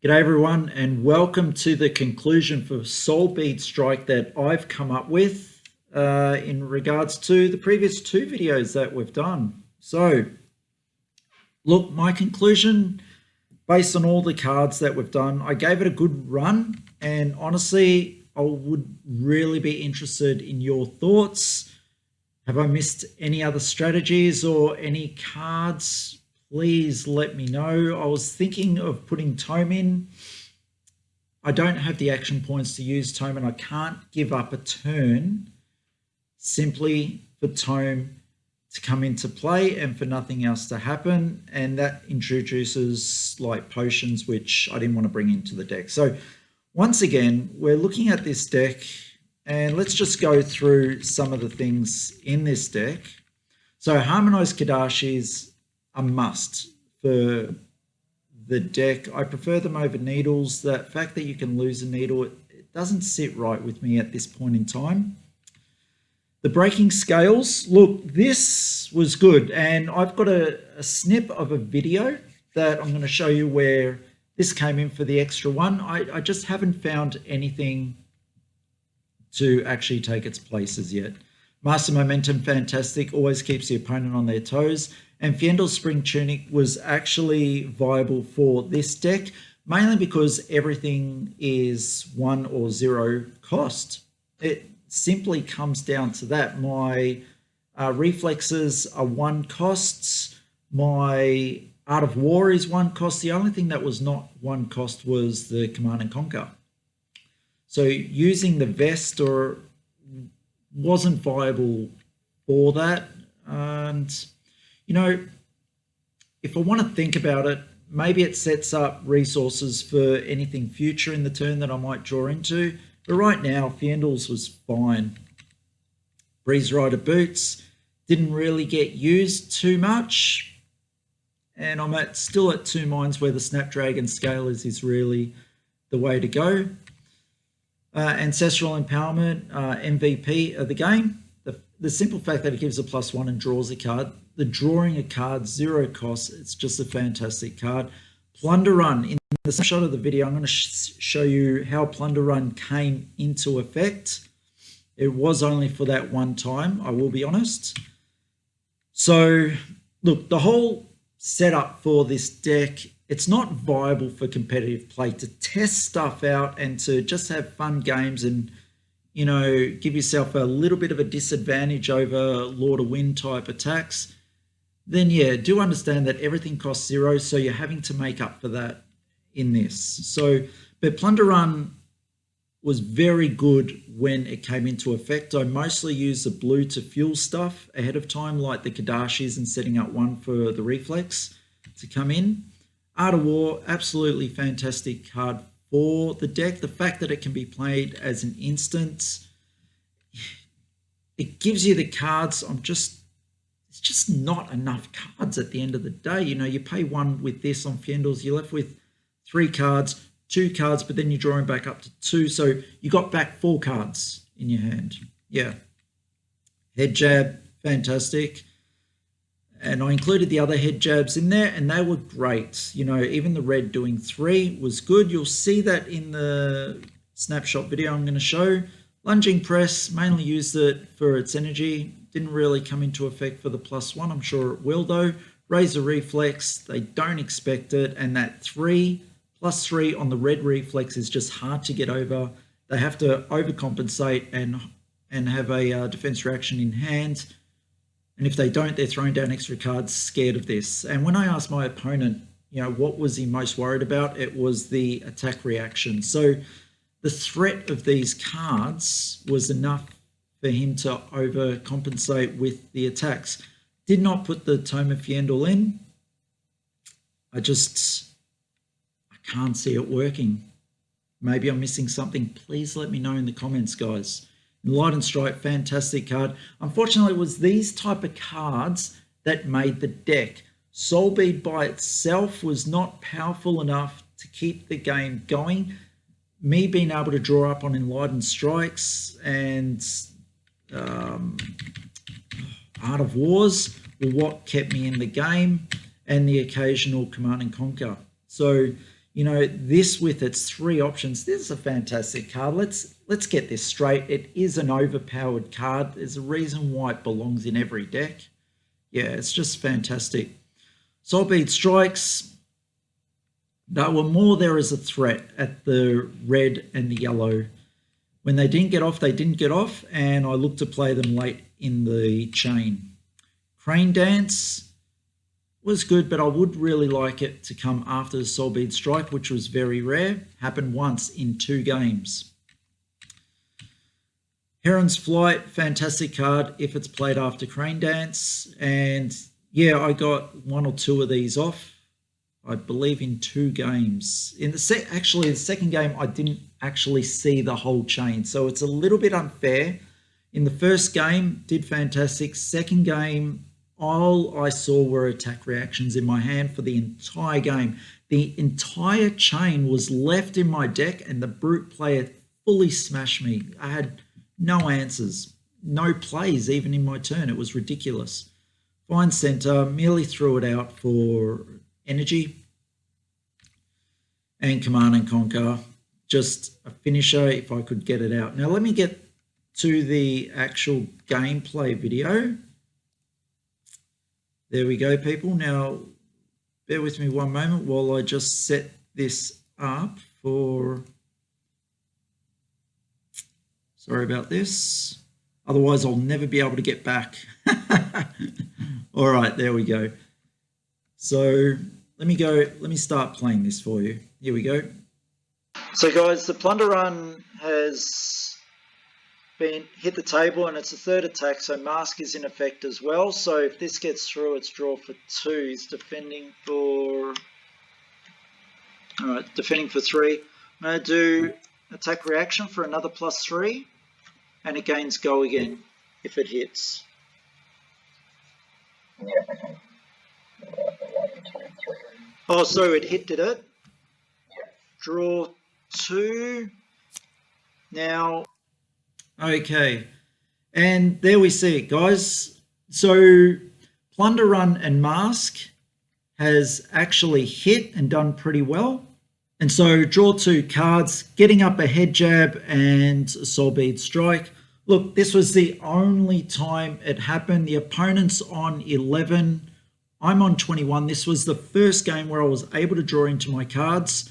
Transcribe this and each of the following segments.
G'day everyone, and welcome to the conclusion for Soulbeed Strike that I've come up with in regards to the previous two videos that we've done. So, look, my conclusion, based on all the cards that we've done, I gave it a good run, and honestly, I would really be interested in your thoughts. Have I missed any other strategies or any cards? Please let me know. I was thinking of putting Tome in. I don't have the action points to use Tome, and I can't give up a turn simply for Tome to come into play and for nothing else to happen. And that introduces like potions, which I didn't want to bring into the deck. So once again, we're looking at this deck, and let's just go through some of the things in this deck. So Harmonized Kadashis, a must for the deck. I prefer them over needles. The fact that you can lose a needle, it doesn't sit right with me at this point in time. The breaking scales, look, this was good, and I've got a snip of a video that I'm going to show you where this came in for the extra one. I just haven't found anything to actually take its places yet. Master Momentum, fantastic, always keeps the opponent on their toes. And Fiendel's Spring Tunic was actually viable for this deck, mainly because everything is 1 or 0 cost. It simply comes down to that. My reflexes are 1 costs. My Art of War is 1 cost. The only thing that was not 1 cost was the Command and Conquer. So using the vest wasn't viable for that. And you know, if I want to think about it, maybe it sets up resources for anything future in the turn that I might draw into. But right now, Fiendel's was fine. Breeze Rider Boots didn't really get used too much. And I'm still at 2 minds where the Snapdragon Scalers is really the way to go. Ancestral Empowerment, MVP of the game. The simple fact that it gives a +1 and draws a card. The drawing a card, 0 cost. It's just a fantastic card. Plunder Run. In the snapshot of the video, I'm going to show you how Plunder Run came into effect. It was only for that one time, I will be honest. So, look, the whole setup for this deck, it's not viable for competitive play. To test stuff out and to just have fun games and, you know, give yourself a little bit of a disadvantage over Lord of Wind type attacks, then yeah, do understand that everything costs 0, so you're having to make up for that in this. So, but Plunder Run was very good when it came into effect. I mostly used the blue to fuel stuff ahead of time, like the Kadashis, and setting up 1 for the reflex to come in. Art of War, absolutely fantastic card for the deck. The fact that it can be played as an instant, it gives you the cards. It's just not enough cards at the end of the day. You know, you pay 1 with this on Fiendel's, you're left with 3 cards, 2 cards, but then you're drawing back up to 2. So you got back 4 cards in your hand. Yeah. Head Jab, fantastic. And I included the other head jabs in there, and they were great. You know, even the red doing 3 was good. You'll see that in the snapshot video I'm going to show. Lunging Press, mainly used it for its energy. Didn't really come into effect for the +1. I'm sure it will, though. Razor Reflex, they don't expect it. And that 3 +3 on the red reflex is just hard to get over. They have to overcompensate and have a defense reaction in hand. And if they don't, they're throwing down extra cards scared of this. And when I asked my opponent, you know, what was he most worried about, it was the attack reaction. So the threat of these cards was enough for him to overcompensate with the attacks. Did not put the Tome of Fiendel in. I can't see it working. Maybe I'm missing something. Please let me know in the comments, guys. Enlightened Strike, fantastic card. Unfortunately, it was these type of cards that made the deck. Soulbeed by itself was not powerful enough to keep the game going. Me being able to draw up on Enlightened Strikes and Art of Wars were what kept me in the game, and the occasional Command and Conquer. So You know, this with its 3 options, this is a fantastic card. Let's get this straight. It is an overpowered card. There's a reason why it belongs in every deck. Yeah, it's just fantastic. Soulbeed Strikes, they were more there as a threat at the red and the yellow. When they didn't get off, they didn't get off, and I looked to play them late in the chain. Crane Dance was good, but I would really like it to come after the Soulbeed Strike, which was very rare. Happened once in 2 games. Heron's Flight, fantastic card if it's played after Crane Dance. And yeah, I got 1 or 2 of these off, I believe, in 2 games. In the second game, I didn't actually see the whole chain, so it's a little bit unfair. In the first game, did fantastic. Second game, all I saw were attack reactions in my hand for the entire game. The entire chain was left in my deck, and the brute player fully smashed me. I had no answers, no plays even in my turn. It was ridiculous. Fine Center, merely threw it out for energy. And Command and Conquer, just a finisher if I could get it out. Now let me get to the actual gameplay video. There we go, people. Now bear with me one moment while I just set this up for... Sorry about this. Otherwise I'll never be able to get back. All right, there we go. So let me start playing this for you. Here we go. So guys, the Plunder Run has been hit the table, and it's a 3rd attack, so Mask is in effect as well. So if this gets through, it's draw for 2. He's defending for... Alright, defending for 3. I'm going to do attack reaction for another +3, and it gains go again if it hits. Yeah, okay. Oh, so it hit, did it? Yeah. Draw 2. Now, okay. And there we see it, guys. So Plunder Run and Mask has actually hit and done pretty well. And so draw 2 cards, getting up a Head Jab and a Soulbeed Strike. Look, this was the only time it happened. The opponent's on 11. I'm on 21. This was the first game where I was able to draw into my cards.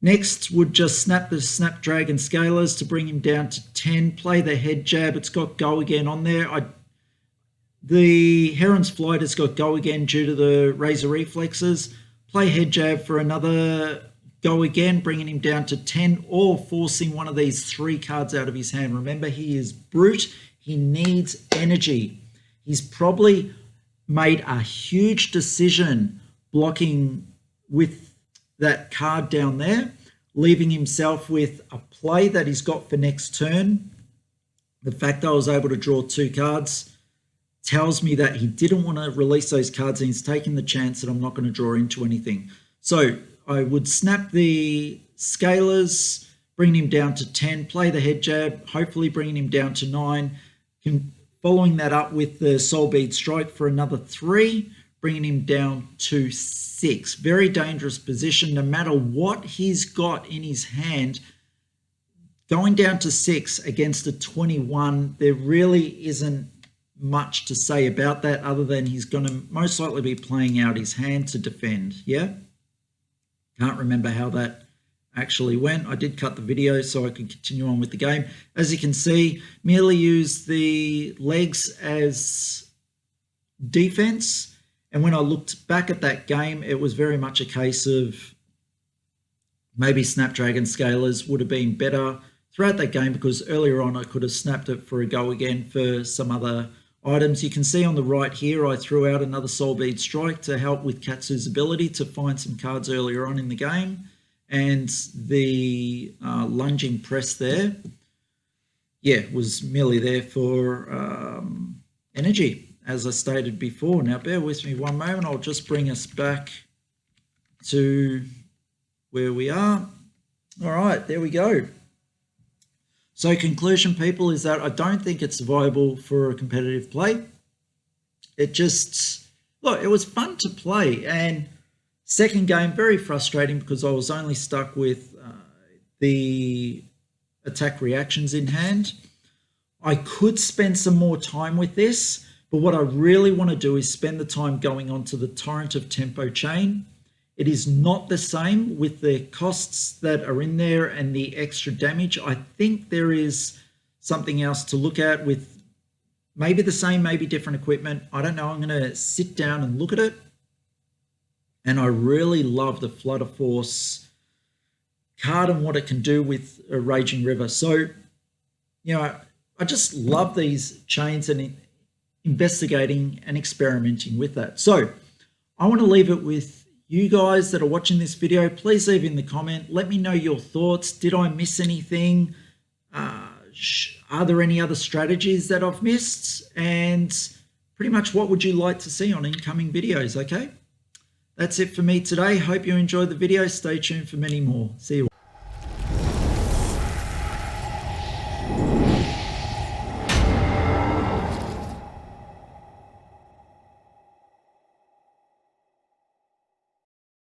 Next would just snap the Snapdragon Scalers to bring him down to 10. Play the Head Jab. It's got go again on there. The Heron's Flight has got go again due to the Razor Reflexes. Play Head Jab for another go again, bringing him down to 10, or forcing one of these 3 cards out of his hand. Remember, he is brute. He needs energy. He's probably made a huge decision blocking with that card down there, leaving himself with a play that he's got for next turn. The fact that I was able to draw 2 cards tells me that he didn't want to release those cards, and he's taking the chance that I'm not going to draw into anything. So I would snap the Scalers, bring him down to 10, play the Head Jab, hopefully bringing him down to 9, following that up with the Soulbeed Strike for another 3, bringing him down to 6. Very dangerous position. No matter what he's got in his hand, going down to 6 against a 21, there really isn't much to say about that other than he's going to most likely be playing out his hand to defend. Yeah? Can't remember how that actually went. I did cut the video so I could continue on with the game. As you can see, merely used the legs as defense. And when I looked back at that game, it was very much a case of maybe Snapdragon Scalers would have been better throughout that game, because earlier on I could have snapped it for a go again for some other items. You can see on the right here, I threw out another Soulbeed Strike to help with Katsu's ability to find some cards earlier on in the game. And the lunging press there, yeah, was merely there for energy, as I stated before. Now, bear with me one moment. I'll just bring us back to where we are. All right, there we go. So conclusion, people, is that I don't think it's viable for a competitive play. It just, look, it was fun to play, and Second game, very frustrating because I was only stuck with the attack reactions in hand. I could spend some more time with this, but what I really want to do is spend the time going on to the Torrent of Tempo chain. It is not the same with the costs that are in there and the extra damage. I think there is something else to look at with maybe the same, maybe different equipment. I don't know. I'm going to sit down and look at it. And I really love the Flutter Force card and what it can do with a Raging River. So, I just love these chains and investigating and experimenting with that. So I want to leave it with you guys that are watching this video. Please leave in the comment. Let me know your thoughts. Did I miss anything? Are there any other strategies that I've missed? And pretty much what would you like to see on incoming videos, okay? That's it for me today. Hope you enjoyed the video. Stay tuned for many more. See you all.